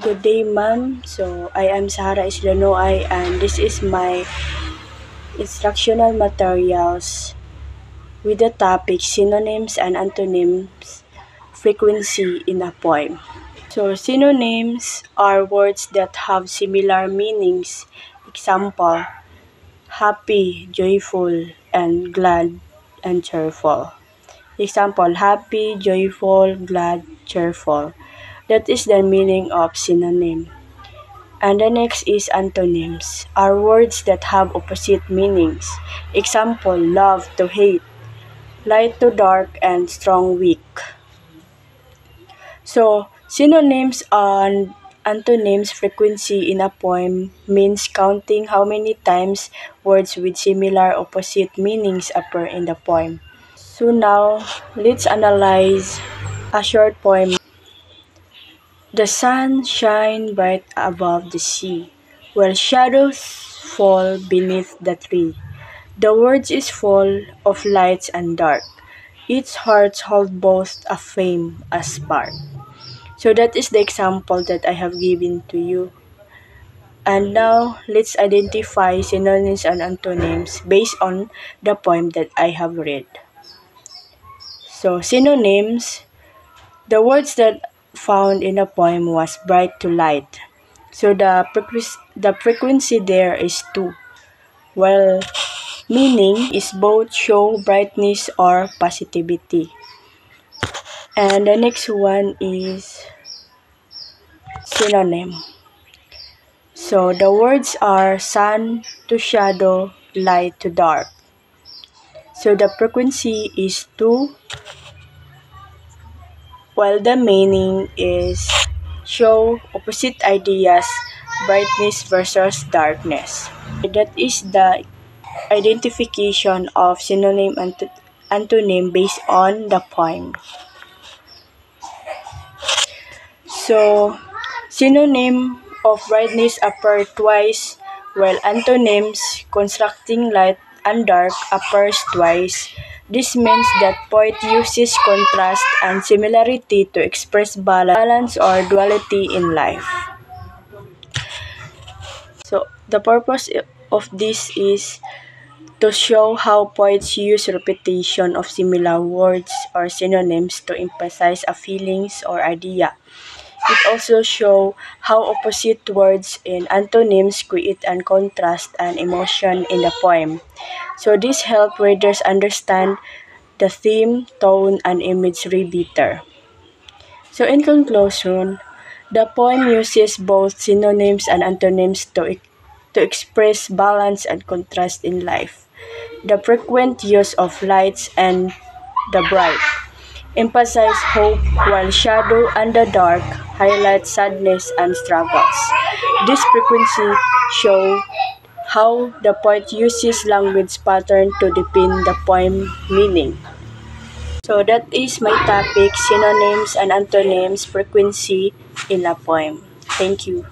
Good day, ma'am. So, I am Sara Islanoay and this is my instructional materials with the topic synonyms and antonyms frequency in a poem. So, synonyms are words that have similar meanings. Example, happy, joyful, and glad and cheerful. Example, happy, joyful, glad, cheerful. That is the meaning of synonym. And the next is antonyms, are words that have opposite meanings. Example, love to hate, light to dark, and strong weak. So, synonyms and antonyms frequency in a poem means counting how many times words with similar opposite meanings appear in the poem. So now, let's analyze a short poem. The sun shines bright above the sea, while shadows fall beneath the tree. The world is full of lights and dark. Its hearts hold both a flame a spark. So that is the example that I have given to you. And now, let's identify synonyms and antonyms based on the poem that I have read. So, synonyms, the words that found in the poem was bright to light. So the frequency there is 2, while meaning is both show brightness or positivity. And the next one is synonym. So the words are sun to shadow, light to dark. So the frequency is 2, while the meaning is show opposite ideas, brightness versus darkness. That is the identification of synonym and antonym based on the poem. So, synonym of brightness appear twice, while antonyms constructing light and dark appears twice. This means that poet uses contrast and similarity to express balance or duality in life. So, the purpose of this is to show how poets use repetition of similar words or synonyms to emphasize a feelings or idea. It also shows how opposite words and antonyms create and contrast an emotion in the poem. So this helps readers understand the theme, tone, and imagery better. So in conclusion, the poem uses both synonyms and antonyms to express balance and contrast in life. The frequent use of lights and the bright emphasize hope, while shadow and the dark highlight sadness and struggles. This frequency show how the poet uses language pattern to define the poem meaning. So that is my topic, synonyms and antonyms frequency in a poem. Thank you.